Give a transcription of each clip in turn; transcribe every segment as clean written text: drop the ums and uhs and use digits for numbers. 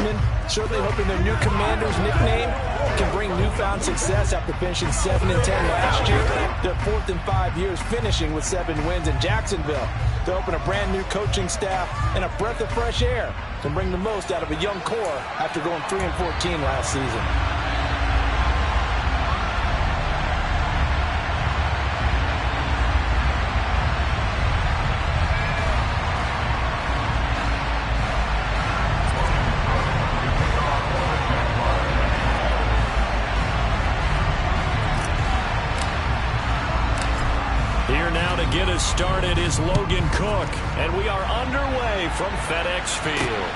freshman, certainly hoping their new Commander's nickname can bring newfound success after finishing 7-10 last year. Their 4th in 5 years, finishing with 7 wins in Jacksonville. They'll open a brand new coaching staff and a breath of fresh air to bring the most out of a young core after going 3-14 last season. Get us started is Logan Cook, and we are underway from FedEx Field.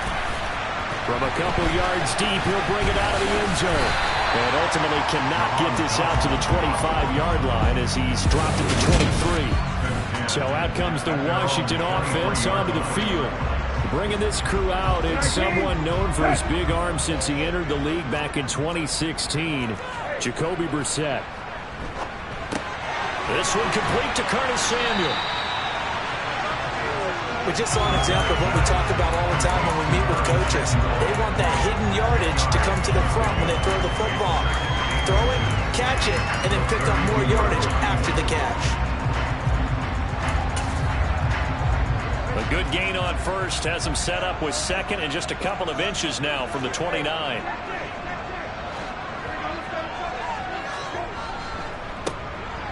From a couple yards deep, he'll bring it out of the end zone, and ultimately cannot get this out to the 25-yard line as he's dropped it to 23. So out comes the Washington offense onto the field. Bringing this crew out, it's someone known for his big arm since he entered the league back in 2016, Jacoby Brissett. This one complete to Curtis Samuel. We just saw an example of what we talk about all the time when we meet with coaches. They want that hidden yardage to come to the front when they throw the football. Throw it, catch it, and then pick up more yardage after the catch. A good gain on first has him set up with second and just a couple of inches now from the 29.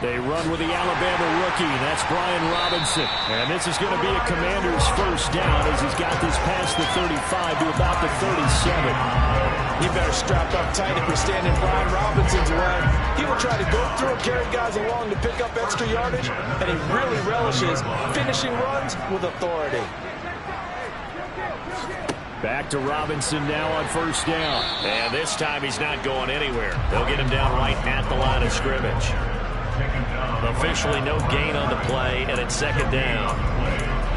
They run with the Alabama rookie. That's Brian Robinson. And this is going to be a Commander's first down as he's got this past the 35 to about the 37. You better strap up tight if you're standing Brian Robinson's way. He will try to go through and carry guys along to pick up extra yardage, and he really relishes finishing runs with authority. Back to Robinson now on first down. And this time he's not going anywhere. They'll get him down right at the line of scrimmage. Officially no gain on the play, and it's second down.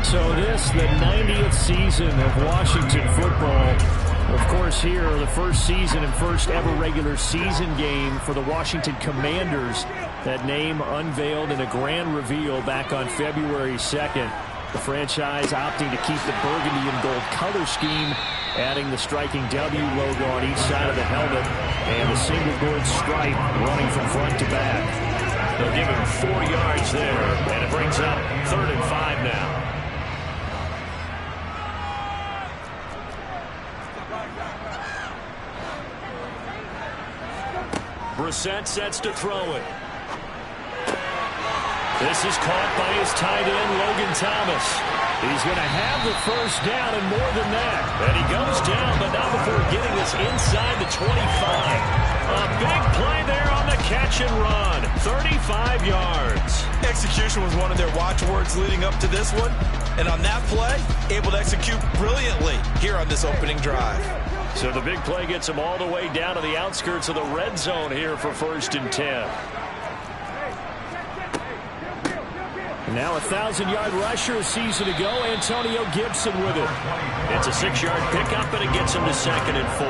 So this, the 90th season of Washington football. Of course, here, the first season and first ever regular season game for the Washington Commanders. That name unveiled in a grand reveal back on February 2nd. The franchise opting to keep the burgundy and gold color scheme, adding the striking W logo on each side of the helmet, and the single gold stripe running from front to back. They'll give him 4 yards there, and it brings up 3rd and 5 now. Brissett sets to throw it. This is caught by his tight end, Logan Thomas. He's going to have the first down and more than that. And he goes down, but not before getting this inside the 25. A big play there on the catch and run. 35 yards. Execution was one of their watchwords leading up to this one. And on that play, able to execute brilliantly here on this opening drive. So the big play gets him all the way down to the outskirts of the red zone here for 1st and 10. Now a 1,000-yard rusher a season ago, Antonio Gibson with it. It's a 6-yard pickup, and it gets him to 2nd and 4.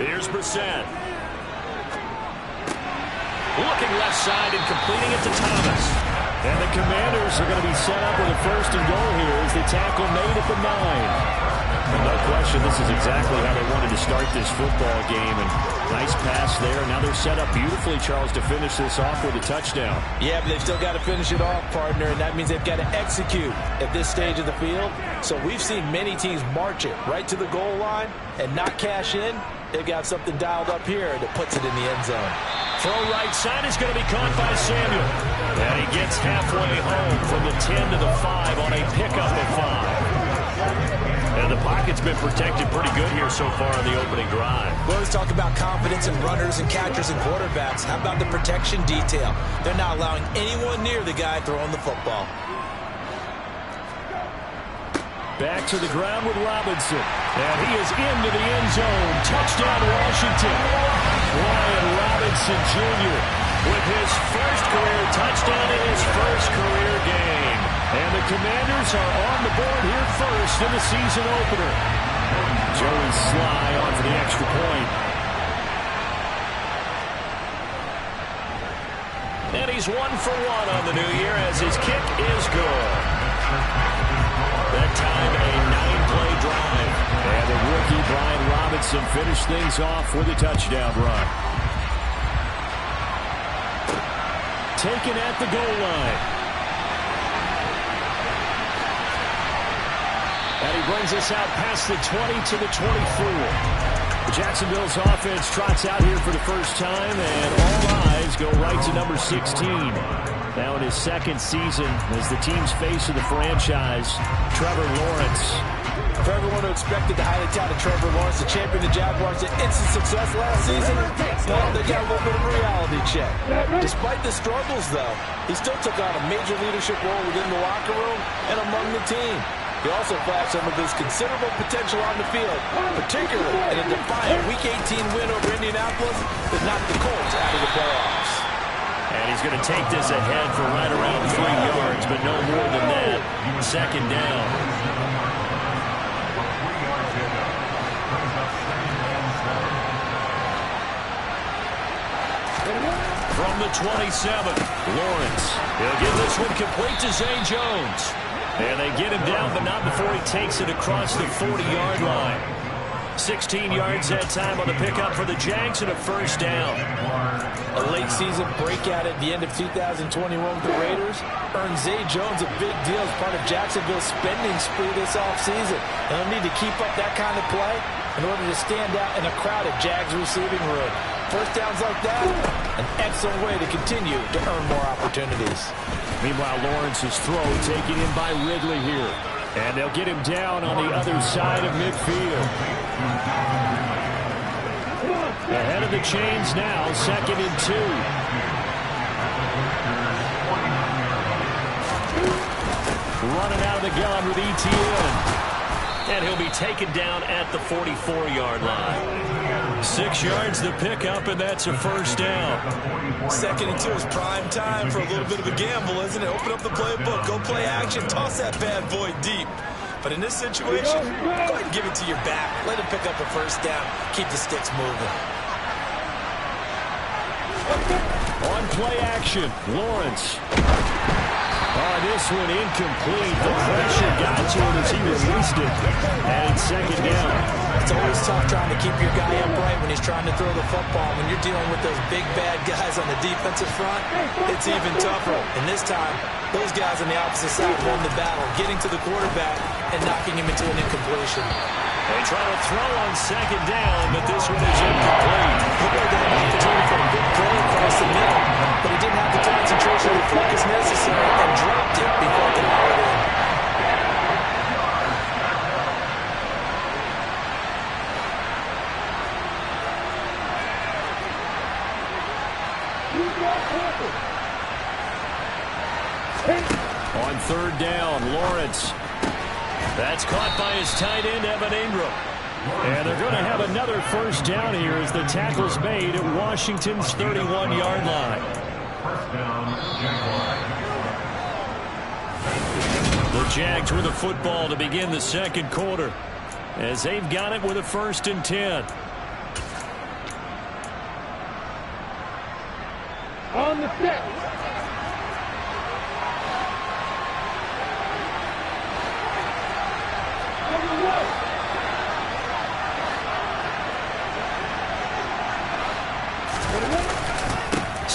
Here's Brissett. Looking left side and completing it to Thomas. And the Commanders are going to be set up with a 1st and goal here as the tackle made at the 9. And no question, this is exactly how they wanted to start this football game. And nice pass there. Now they're set up beautifully, Charles, to finish this off with a touchdown. Yeah, but they've still got to finish it off, partner, and that means they've got to execute at this stage of the field. So we've seen many teams march it right to the goal line and not cash in. They've got something dialed up here that puts it in the end zone. Throw right side is going to be caught by Samuel. And he gets halfway home from the 10 to the 5 on a pickup of 5. And the pocket's been protected pretty good here so far on the opening drive. We always talk about confidence in runners and catchers and quarterbacks. How about the protection detail? They're not allowing anyone near the guy throwing the football. Back to the ground with Robinson. And he is into the end zone. Touchdown, Washington. Brian Robinson Jr. with his first career touchdown in his first career game. And the Commanders are on the board here first in the season opener. Joey Sly on for the extra point. And he's 1 for 1 on the new year as his kick is good. That time a 9-play drive. And the rookie Brian Robinson finished things off with a touchdown run. Taken at the goal line. And he brings us out past the 20 to the 24. Jacksonville's offense trots out here for the first time, and all eyes go right to number 16. Now in his second season as the team's face of the franchise, Trevor Lawrence. For everyone who expected the highly touted Trevor Lawrence to champion the Jaguars to instant success last season, well, they got a little bit of a reality check. Despite the struggles, though, he still took on a major leadership role within the locker room and among the team. He also flashed some of his considerable potential on the field, particularly in a defiant Week 18 win over Indianapolis that knocked the Colts out of the playoffs. And he's going to take this ahead for right around 3 yards, but no more than that. Second down. From the 27, Lawrence. He'll give this one complete to Zay Jones. And they get him down, but not before he takes it across the 40-yard line. 16 yards that time on the pickup for the Jags and a first down. A late season breakout at the end of 2021 with the Raiders earned Zay Jones a big deal as part of Jacksonville's spending spree this offseason. They'll need to keep up that kind of play in order to stand out in a crowded Jags receiving room. First downs like that, an excellent way to continue to earn more opportunities. Meanwhile, Lawrence's throw taken in by Ridley here. And they'll get him down on the other side of midfield. Ahead of the chains now, 2nd and 2. Running out of the gun with ETN. And he'll be taken down at the 44-yard line. 6 yards the pickup, and that's a first down. 2nd and 2 is prime time for a little bit of a gamble, isn't it? Open up the playbook, go play action, toss that bad boy deep. But in this situation, go ahead and give it to your back. Let him pick up a first down. Keep the sticks moving. On play action, Lawrence. This one incomplete. The pressure got to him as he released it. And 2nd down. It's always tough trying to keep your guy upright when he's trying to throw the football. When you're dealing with those big, bad guys on the defensive front, it's even tougher. And this time, those guys on the opposite side won the battle, getting to the quarterback and knocking him into an incompletion. They try to throw on 2nd down, but this one is incomplete. Looked like they had an opportunity for a big play across the middle, but he didn't have the concentration or focus necessary and dropped it before he could haul it in. On 3rd down, Lawrence. That's caught by his tight end, Evan Ingram. And they're going to have another first down here as the tackle's made at Washington's 31-yard line. The Jags with the football to begin the 2nd quarter as they've got it with a 1st and 10. On the set.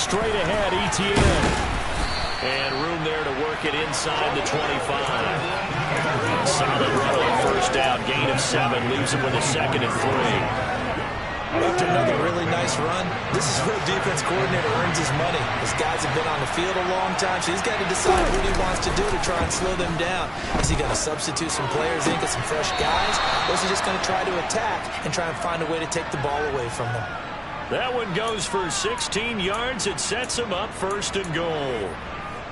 Straight ahead, ETN. And room there to work it inside the 25. Solid run on 1st down. Gain of 7. Leaves him with a 2nd and 3. After another really nice run, this is where defense coordinator earns his money. His guys have been on the field a long time, so he's got to decide what he wants to do to try and slow them down. Is he going to substitute some players in, get some fresh guys, or is he just going to try to attack and try and find a way to take the ball away from them? That one goes for 16 yards. It sets him up 1st and goal.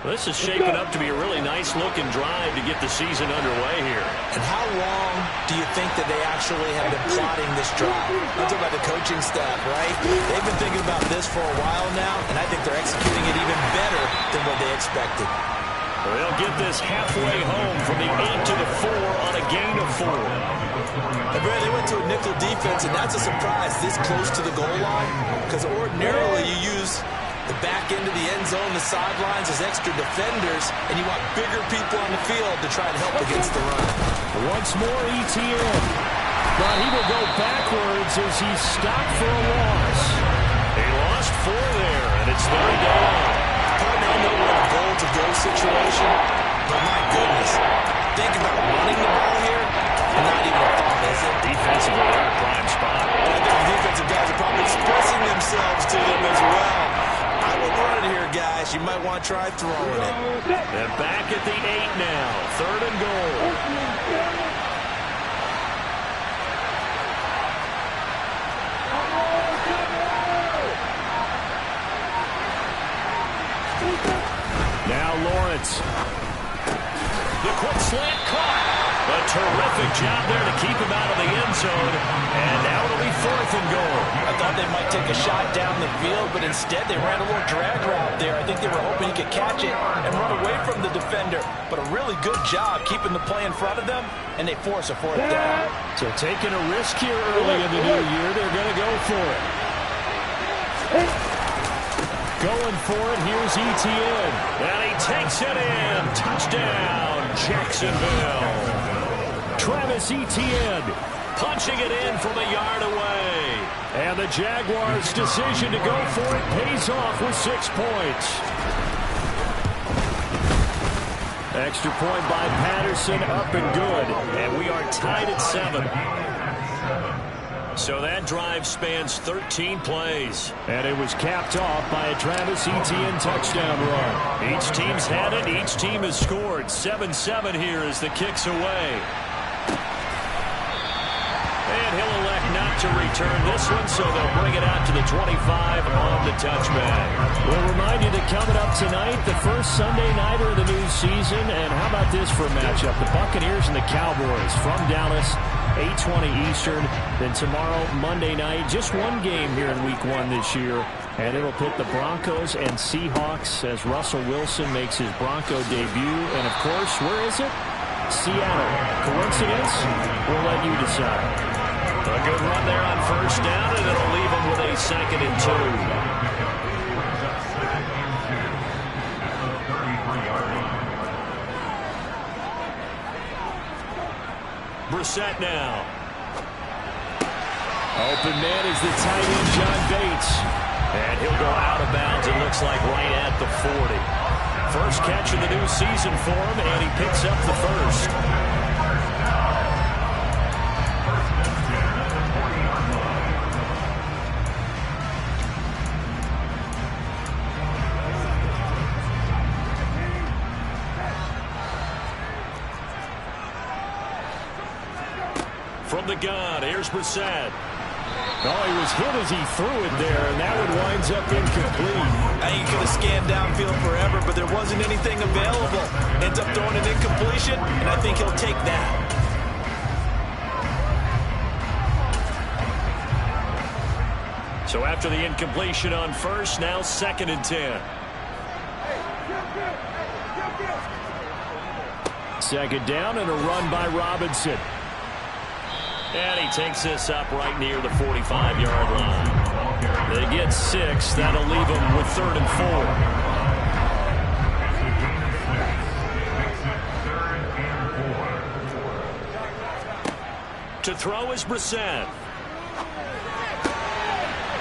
This is shaping up to be a really nice-looking drive to get the season underway here. And how long do you think that they actually have been plotting this drive? I'm talking about the coaching staff, right? They've been thinking about this for a while now, and I think they're executing it even better than what they expected. They'll get this halfway home from the 8 to the 4 on a gain of 4. They went to a nickel defense, and that's a surprise this close to the goal line, because ordinarily you use the back end of the end zone, the sidelines as extra defenders, and you want bigger people on the field to try to help against the run. Once more, ETN. But he will go backwards as he's stopped for a loss. He lost 4 there, and it's 3rd down. Probably not know we're in a goal-to-go situation, but my goodness, think about running the ball here, and not even a thought, is it? Defensively, they're in a prime spot. And I think the defensive guys are probably expressing themselves to them as well. I wouldn't run it here, guys. You might want to try throwing it. They're back at the 8 now. 3rd and goal. Now Lawrence. The quick slant caught. A terrific job there to keep him out of the end zone. And now it'll be 4th and goal. I thought they might take a shot down the field, but instead they ran a little drag route there. I think they were hoping he could catch it and run away from the defender. But a really good job keeping the play in front of them, and they force a 4th down. So taking a risk here early in the new year, they're going to go for it. Going for it, here's ETN. And he takes it in. Touchdown, Jacksonville. Travis Etienne punching it in from a yard away. And the Jaguars' decision to go for it pays off with 6 points. Extra point by Patterson, up and good. And we are tied at 7. So that drive spans 13 plays. And it was capped off by a Travis Etienne touchdown run. Each team's had it. Each team has scored. 7-7 here as the kick's away. And he'll elect not to return this one, so they'll bring it out to the 25 on the touchback. We'll remind you that coming up tonight, the first Sunday nighter of the new season. And how about this for a matchup? The Buccaneers and the Cowboys from Dallas, 8:20 Eastern. Then tomorrow, Monday night, just one game here in Week 1 this year. And it'll pit the Broncos and Seahawks as Russell Wilson makes his Bronco debut. And, of course, where is it? Seattle. Coincidence? We'll let you decide. A good run there on 1st down, and it'll leave them with a 2nd and 2. Brissett now. Open man is the tight end, John Bates. And he'll go out of bounds, it looks like right at the 40. First catch of the new season for him, and he picks up the 1st. From the gun, here's Brissett. Oh, he was hit as he threw it there, and that one winds up incomplete. I think he could have scanned downfield forever, but there wasn't anything available. Ends up throwing an incompletion, and I think he'll take that. So after the incompletion on 1st, now 2nd and 10. 2nd down and a run by Robinson. And he takes this up right near the 45-yard line. They get 6. That'll leave them with 3rd and 4. To throw is Brissett.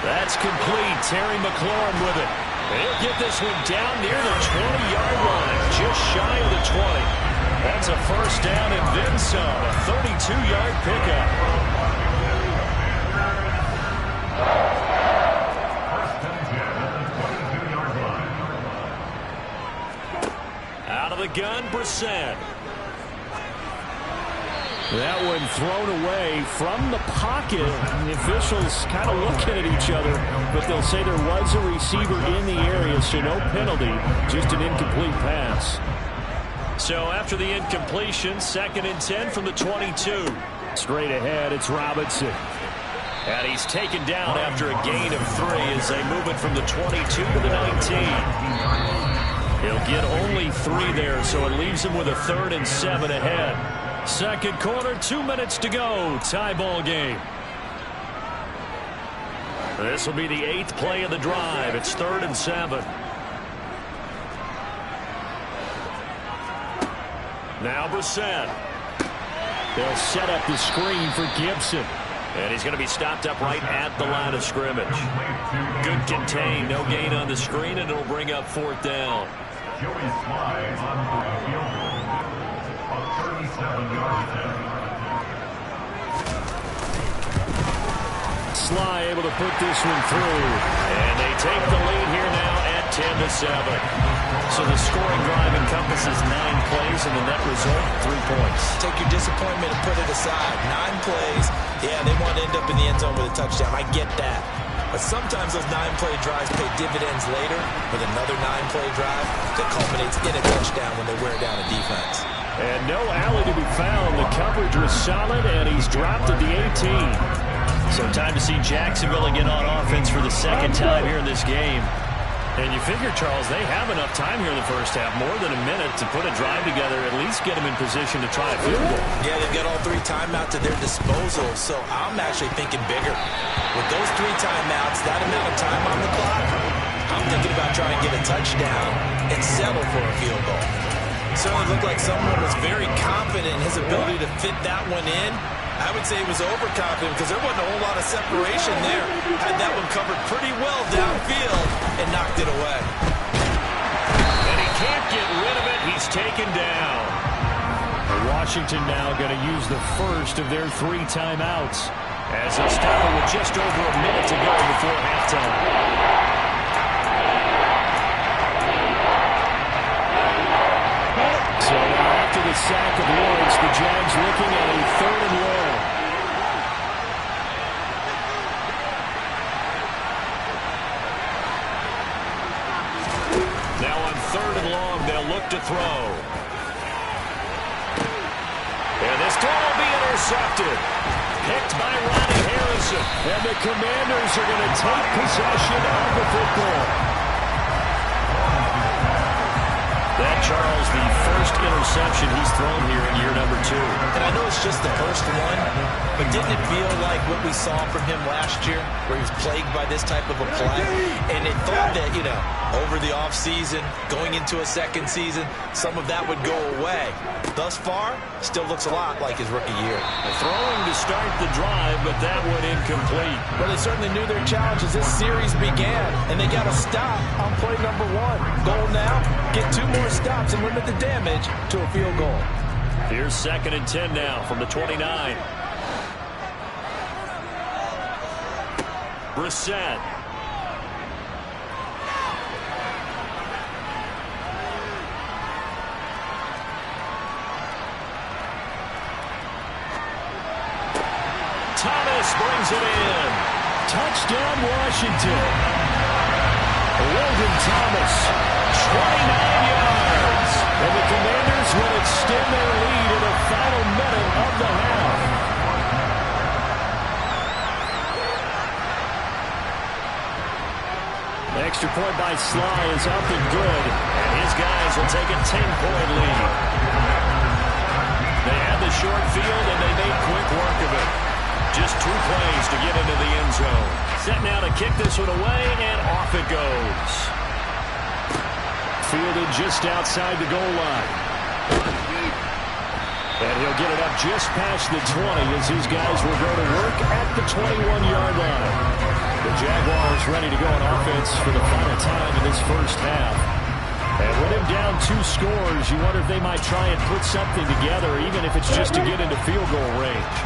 That's complete. Terry McLaurin with it. They'll get this one down near the 20-yard line, just shy of the 20. That's a 1st down and then some. A 32-yard pickup. Out of the gun, Brissett. That one thrown away from the pocket. The officials kind of looking at each other, but they'll say there was a receiver in the area, so no penalty, just an incomplete pass. So after the incompletion, 2nd and 10 from the 22. Straight ahead, it's Robinson. And he's taken down after a gain of 3 as they move it from the 22 to the 19. He'll get only 3 there, so it leaves him with a 3rd and 7 ahead. Second quarter, 2 minutes to go. Tie ball game. This will be the 8th play of the drive. It's 3rd and 7. Now Brissett. They'll set up the screen for Gibson. And he's going to be stopped up right at the line of scrimmage. Good contain. No gain on the screen, and it'll bring up 4th down. Sly able to put this one through. And they take the lead here now at 10-7. So the scoring drive encompasses 9 plays, and the net result, 3 points. Take your disappointment and put it aside. 9 plays. Yeah, they want to end up in the end zone with a touchdown. I get that. But sometimes those 9-play drives pay dividends later with another 9-play drive that culminates in a touchdown when they wear down a defense. And no alley to be found. The coverage was solid, and he's dropped at the 18. So time to see Jacksonville again on offense for the 2nd time here in this game. And you figure, Charles, they have enough time here in the first half, more than a minute, to put a drive together, at least get them in position to try a field goal. Yeah, they've got all 3 timeouts at their disposal, so I'm actually thinking bigger. With those 3 timeouts, that amount of time on the clock, I'm thinking about trying to get a touchdown and settle for a field goal. Certainly looked like someone was very confident in his ability to fit that one in. I would say he was overconfident because there wasn't a whole lot of separation there. Had that one covered pretty well downfield and knocked it away. And he can't get rid of it. He's taken down. Washington now going to use the first of their 3 timeouts as they start with just over a minute to go before halftime. So now after the sack of Lawrence, the Jags looking at a 3rd and long. Now on 3rd and long, they'll look to throw. And this throw will be intercepted. Picked by Ronnie Harrison. And the Commanders are going to take possession of the football. That, Charles, the first interception he's thrown here in year number 2. And I know it's just the first one, but didn't it feel like what we saw from him last year, where he was plagued by this type of a play? And it thought that, over the offseason, going into a 2nd season, some of that would go away. Thus far, still looks a lot like his rookie year. Throwing to start the drive, but that one incomplete. Well, they certainly knew their challenge as this series began, and they got to stop on play number 1. Goal now, get 2 more stops and limit the damage to a field goal. Here's 2nd and 10 now from the 29. Brissett. Thomas brings it in. Touchdown, Washington. Logan Thomas, 29 yards. And the Commanders will extend their lead in the final minute of the half. Extra point by Sly is up and good. And his guys will take a 10-point lead. They had the short field, and they made quick work of it. Just 2 plays to get into the end zone. Set now to kick this one away, and off it goes. Fielded just outside the goal line. And he'll get it up just past the 20 as his guys will go to work at the 21-yard line. The Jaguars ready to go on offense for the final time in this first half. And with him down 2 scores, you wonder if they might try and put something together, even if it's just to get into field goal range.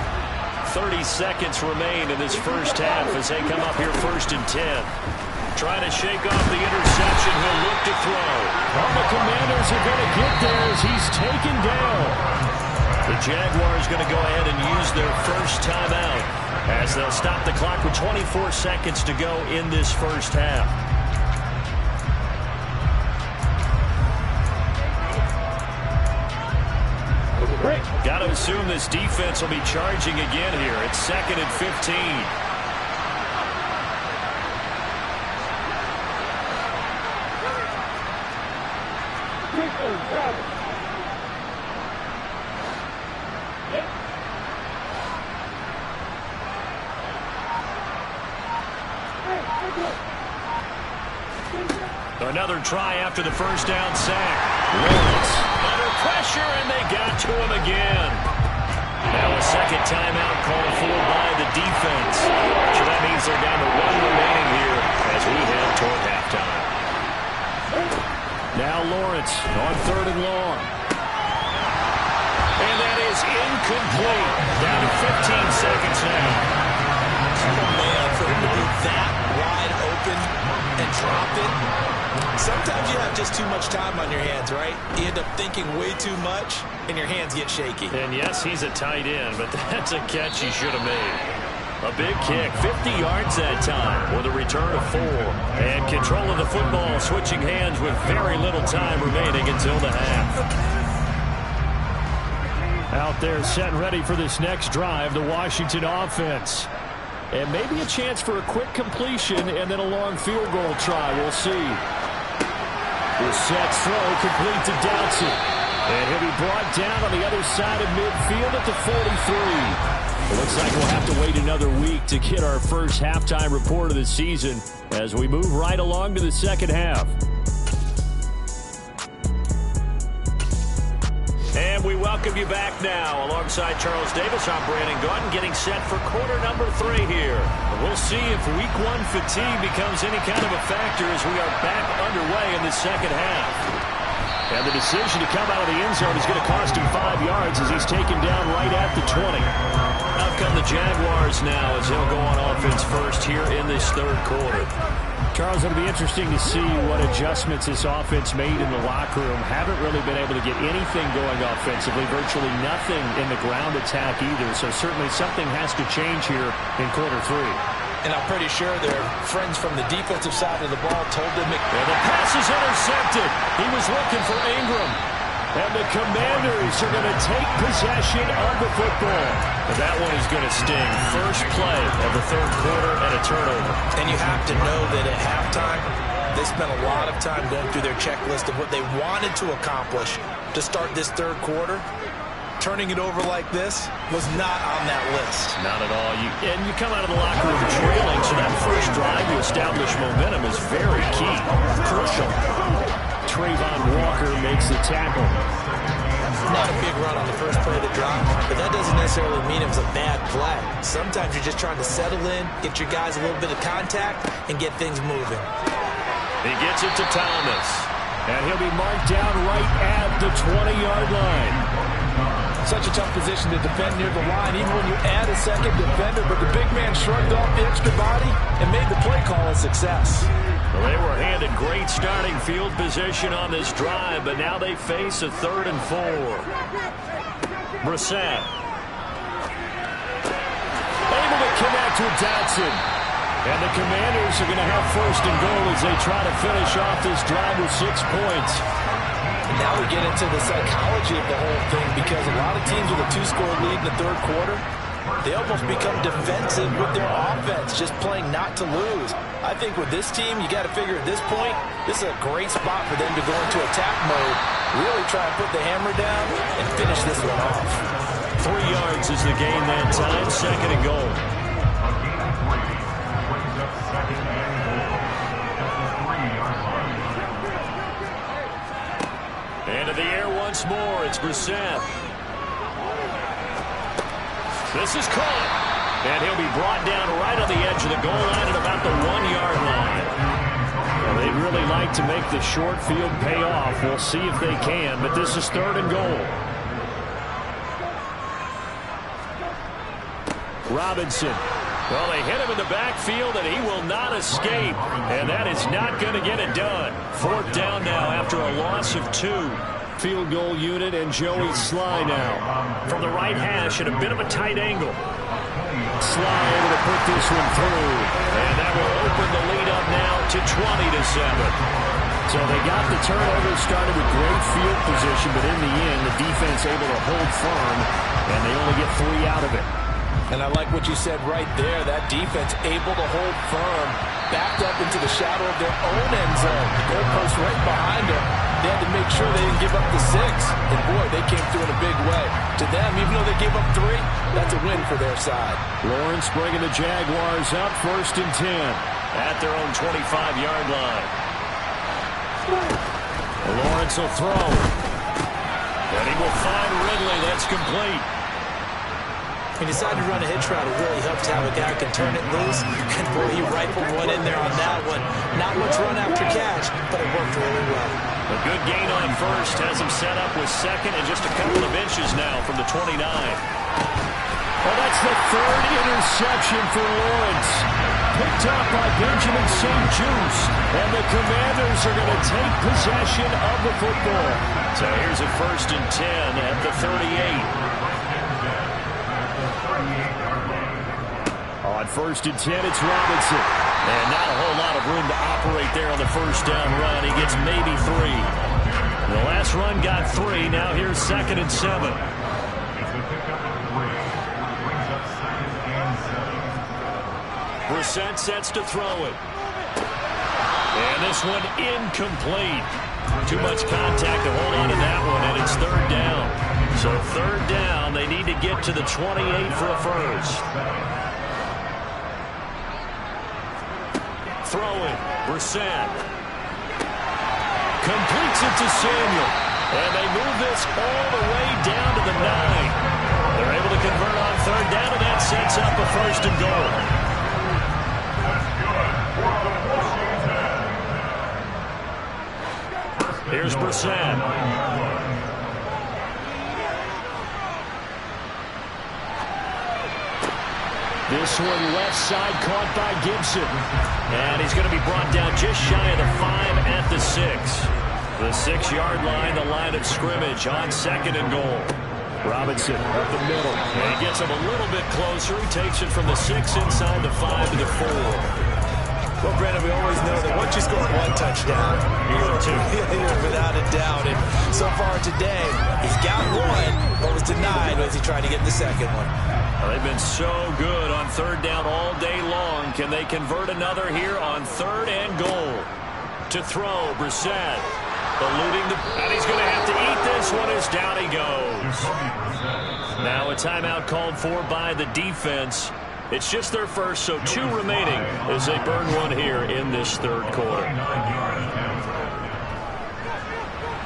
30 seconds remain in this first half as they come up here 1st and 10. Trying to shake off the interception. He'll look to throw. Well, the Commanders are going to get there as he's taken down. The Jaguars going to go ahead and use their first timeout as they'll stop the clock with 24 seconds to go in this first half. Got to assume this defense will be charging again here. It's 2nd and 15. Another try after the first down sack. Lawrence under pressure, and they got to him again. Now a second timeout called for by the defense. So that means they're down to one remaining here as we head toward halftime. Now Lawrence on 3rd and long. And that is incomplete. Down to 15 seconds now. Oh, man, for him to be that wide open and drop it. Sometimes you have just too much time on your hands, right? You end up thinking way too much, and your hands get shaky. And yes, he's a tight end, but that's a catch he should have made. A big kick, 50 yards that time with a return of 4. And control of the football switching hands with very little time remaining until the half. Out there set and ready for this next drive, the Washington offense. And maybe a chance for a quick completion and then a long field goal try. We'll see. The set throw complete to Dotson. And he'll be brought down on the other side of midfield at the 43. It looks like we'll have to wait another week to get our first halftime report of the season as we move right along to the second half. And we welcome you back now. Alongside Charles Davis, I'm Brandon Gordon, getting set for quarter number 3 here. We'll see if week 1 fatigue becomes any kind of a factor as we are back underway in the second half. And the decision to come out of the end zone is going to cost him 5 yards as he's taken down right at the 20. Out come the Jaguars now as he'll go on offense first here in this third quarter. Charles, it'll be interesting to see what adjustments this offense made in the locker room. Haven't really been able to get anything going offensively, virtually nothing in the ground attack either. So certainly something has to change here in quarter 3. And I'm pretty sure their friends from the defensive side of the ball told them. And the pass is intercepted. He was looking for Ingram. And the Commanders are going to take possession of the football. And that one is going to sting. First play of the third quarter and a turnover. And you have to know that at halftime, they spent a lot of time going through their checklist of what they wanted to accomplish to start this third quarter. Turning it over like this was not on that list. Not at all. And you come out of the locker room trailing, so that first drive to establish momentum is very key. Crucial. Trayvon Walker makes the tackle. Not a big run on the first play of the drive, but that doesn't necessarily mean it was a bad play. Sometimes you're just trying to settle in, get your guys a little bit of contact, and get things moving. He gets it to Thomas. And he'll be marked down right at the 20-yard line. Such a tough position to defend near the line, even when you add a second defender, but the big man shrugged off the extra body and made the play call a success. Well, they were handed great starting field position on this drive, but now they face a 3rd and 4. Brissett. Able to connect with Dotson. And the Commanders are going to have 1st and goal as they try to finish off this drive with 6 points. And now we get into the psychology of the whole thing, because a lot of teams with a 2-score lead in the third quarter, they almost become defensive with their offense, just playing not to lose. I think with this team, you got to figure at this point, this is a great spot for them to go into attack mode, really try and put the hammer down and finish this one off. 3 yards is the gain that time, 2nd and goal. Into the air once more, it's Brissett. This is caught. And he'll be brought down right on the edge of the goal line at about the 1-yard line. Well, they'd really like to make the short field pay off. We'll see if they can, but this is 3rd and goal. Robinson. Well, they hit him in the backfield, and he will not escape. And that is not going to get it done. 4th down now after a loss of 2. Field goal unit and Joey Sly now. From the right hash at a bit of a tight angle. Sly able to put this one through. And that will open the lead up now to 20-7. So they got the turnover started with great field position, but in the end, the defense able to hold firm, and they only get 3 out of it. And I like what you said right there. That defense able to hold firm, backed up into the shadow of their own end zone. Goalpost right behind them. they had to make sure they didn't give up the 6. And, boy, they came through in a big way. To them, even though they gave up 3, that's a win for their side. Lawrence bringing the Jaguars up 1st and 10 at their own 25-yard line. Lawrence will throw. And he will find Ridley. That's complete. He decided to run a hitch route. It really helped to have a guy who can turn it loose. And, boy, he rifled one in there on that one. Not much run after catch, but it worked really well. A good gain on first has him set up with 2nd and just a couple of inches now from the 29. Well, that's the 3rd interception for Lawrence. Picked up by Benjamin St. Juice. And the Commanders are going to take possession of the football. So here's a 1st and 10 at the 38. On 1st and 10, it's Robinson. And not a whole lot of room to operate there on the first down run. He gets maybe 3. The last run got 3. Now here's 2nd and 7. Brissett sets to throw it. And this one incomplete. Too much contact to hold on to that one, and it's 3rd down. So 3rd down, they need to get to the 28 for a first. Throwing, Brissett. Completes it to Samuel. And they move this all the way down to the 9. They're able to convert on 3rd down, and that sets up a 1st and goal. Here's Brissett. This one left side caught by Gibson. And he's going to be brought down just shy of the 5 at the 6. The 6-yard line, the line of scrimmage on 2nd and goal. Robinson up the middle. And he gets him a little bit closer. He takes it from the 6 inside the 5 to the 4. Well, Brandon, we always know that once you score 1 touchdown, you're 2. Without a doubt. And so far today, he's got 1, but was denied as he tried to get the 2nd one. Well, they've been so good on 3rd down all day long. Can they convert another here on 3rd and goal? To throw, Brissett. Eluding the... And he's going to have to eat this one as down he goes. Now a timeout called for by the defense. It's just their first, so 2 remaining as they burn 1 here in this 3rd quarter.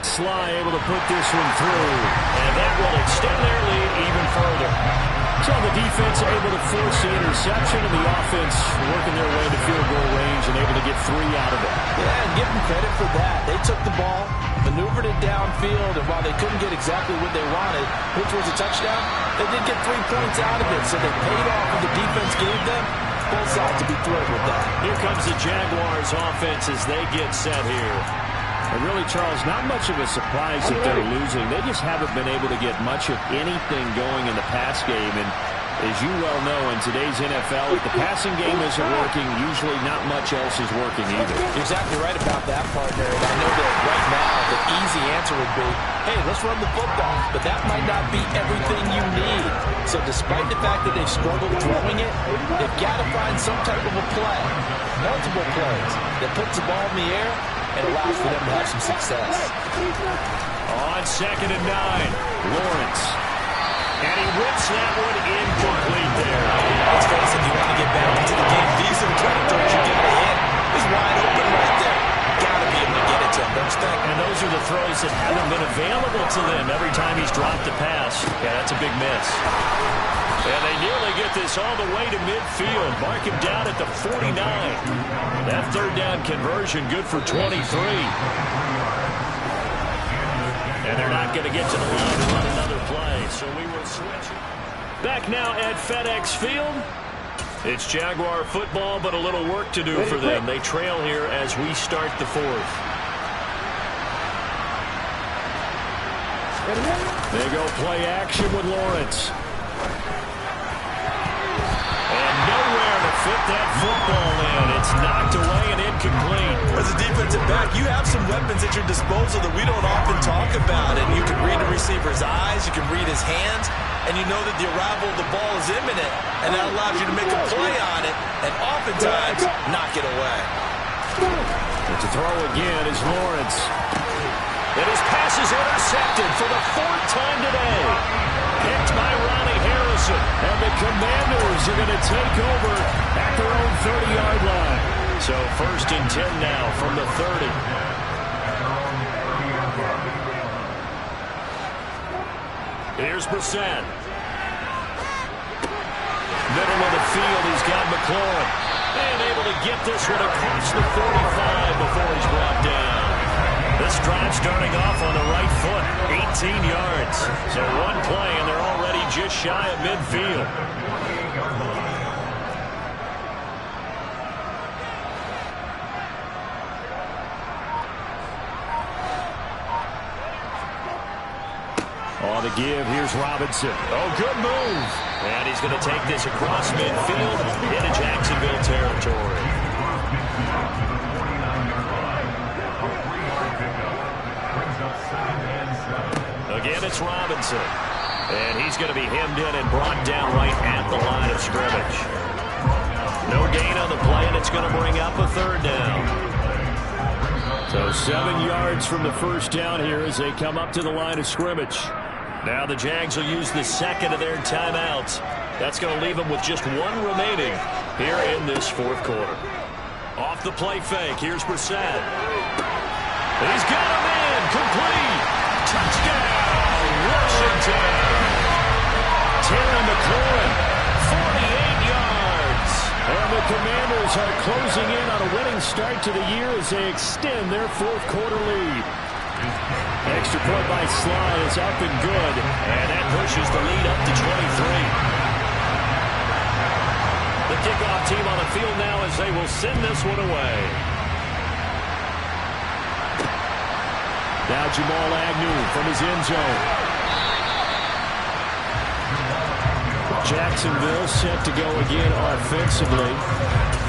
Sly able to put this one through. And that will extend their lead even further. So the defense able to force the interception, and the offense working their way to field goal range and able to get 3 out of it. Yeah, and give them credit for that. They took the ball, maneuvered it downfield, and while they couldn't get exactly what they wanted, which was a touchdown, they did get 3 points out of it. So they paid off what the defense gave them. Both sides to be thrilled with that. Here comes the Jaguars offense as they get set here. And really, Charles, not much of a surprise that they're losing. They just haven't been able to get much of anything going in the pass game. And as you well know, in today's NFL, if the passing game isn't working, usually not much else is working either. You're exactly right about that, partner. And I know that right now the easy answer would be, hey, let's run the football. But that might not be everything you need. So despite the fact that they've struggled throwing it, they've got to find some type of a play, multiple plays, that puts the ball in the air and allows for them to have some success. On 2nd and 9, Lawrence. And he rips that one incomplete there. Let's face it, if you want to get back into the game, these are the kind of throws you got to hit. He's wide open right there. Got to be able to get it to him, don't you think? And those are the throws that haven't been available to them every time he's dropped a pass. Yeah, that's a big miss. And they nearly get this all the way to midfield. Mark him down at the 49. That 3rd down conversion good for 23. And they're not going to get to the line to run another play, so we will switch. Back now at FedEx Field. It's Jaguar football, but a little work to do for them. They trail here as we start the 4th. They go play action with Lawrence. And nowhere to fit that football in. It's knocked away and incomplete. As a defensive back, you have some weapons at your disposal that we don't often talk about. And you can read the receiver's eyes, you can read his hands, and you know that the arrival of the ball is imminent. And that allows you to make a play on it and oftentimes knock it away. And to throw again is Lawrence. And his pass is intercepted for the 4th time today. Picked by Ronnie Harrison. And the Commanders are going to take over at their own 30-yard line. So 1st and 10 now from the 30. Here's Brissett. Middle of the field, he's got McLaurin. And able to get this one across the 45 before he's brought down. This drive starting off on the right foot, 18 yards. So one play, and they're already just shy of midfield. On the give, here's Robinson. Oh, good move. And he's going to take this across midfield into Jacksonville territory. Again, it's Robinson. And he's going to be hemmed in and brought down right at the line of scrimmage. No gain on the play, and it's going to bring up a 3rd down. So 7 yards from the first down here as they come up to the line of scrimmage. Now the Jags will use the 2nd of their timeouts. That's going to leave them with just 1 remaining here in this 4th quarter. Off the play fake, here's Brissett. He's got a man, complete. Touchdown, Washington. Terry McLaurin, 48 yards. And the Commanders are closing in on a winning start to the year as they extend their 4th quarter lead. Extra point by Sly is up and good. And that pushes the lead up to 23. The kickoff team on the field now as they will send this one away. Now Jamal Agnew from his end zone. Jacksonville set to go again offensively.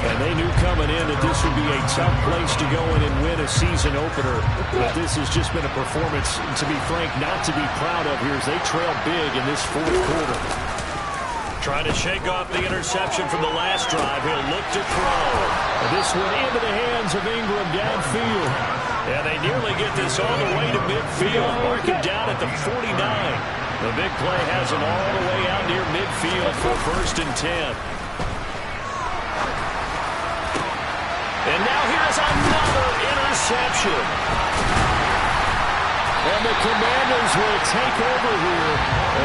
And they knew coming in that this would be a tough place to go in and win a season opener. But this has just been a performance, to be frank, not to be proud of here as they trail big in this 4th quarter. Trying to shake off the interception from the last drive. He'll look to throw. And this one into the hands of Ingram downfield. And they nearly get this all the way to midfield. Mark him down at the 49. The big play has him all the way out near midfield for 1st and 10. And now here's another interception. And the Commanders will take over here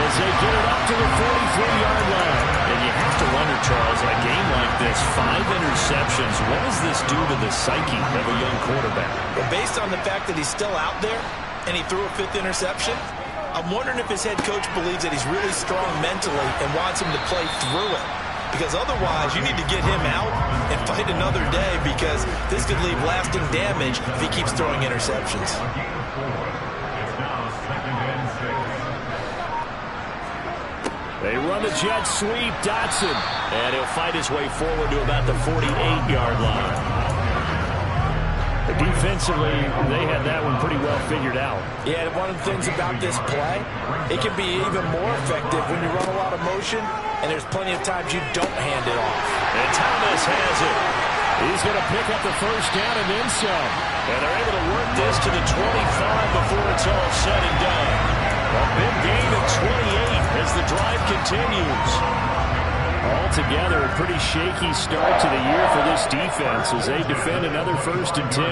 as they get it up to the 43-yard line. And you have to wonder, Charles, in a game like this, 5 interceptions, what does this do to the psyche of a young quarterback? Well, based on the fact that he's still out there and he threw a 5th interception, I'm wondering if his head coach believes that he's really strong mentally and wants him to play through it. Because otherwise, you need to get him out and fight another day because this could leave lasting damage if he keeps throwing interceptions. They run the jet sweep, Dotson. And he'll fight his way forward to about the 48-yard line. Defensively, they had that one pretty well figured out. Yeah, and one of the things about this play, it can be even more effective when you run a lot of motion, and there's plenty of times you don't hand it off. And Thomas has it. He's going to pick up the first down and then some. And they're able to work this to the 25 before it's all said and done. A big gain of 28 as the drive continues. Altogether, a pretty shaky start to the year for this defense as they defend another 1st and 10.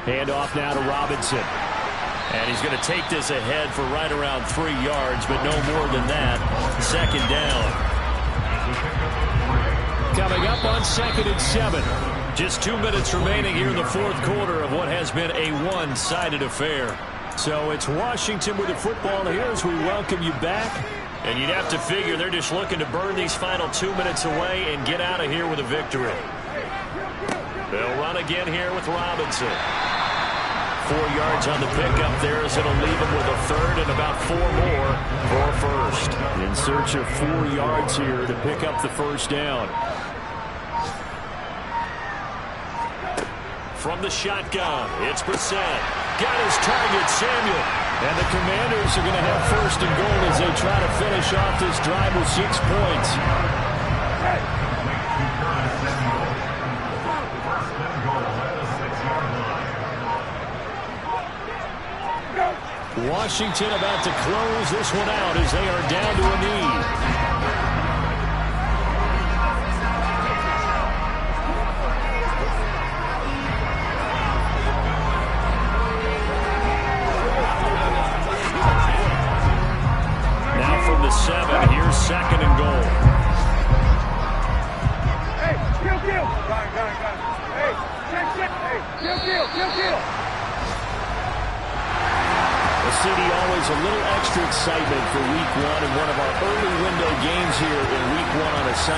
Handoff now to Robinson. And he's going to take this ahead for right around 3 yards, but no more than that. 2nd down. Coming up on 2nd and 7. Just 2 minutes remaining here in the 4th quarter of what has been a one-sided affair. So it's Washington with the football here as we welcome you back. And you'd have to figure they're just looking to burn these final 2 minutes away and get out of here with a victory. They'll run again here with Robinson. 4 yards on the pickup there as it'll leave him with a 3rd and about 4 more for 1st. In search of 4 yards here to pick up the first down. From the shotgun, it's Brissett. Got his target, Samuel. And the Commanders are going to have 1st and goal as they try to finish off this drive with 6 points. Washington about to close this one out as they are down to a knee. From the 7, here's second and goal. Hey, kill. Got it. Hey, check. Hey, kill. The city always a little extra excitement for week 1 and one of our early window games here in week 1 on a Sunday.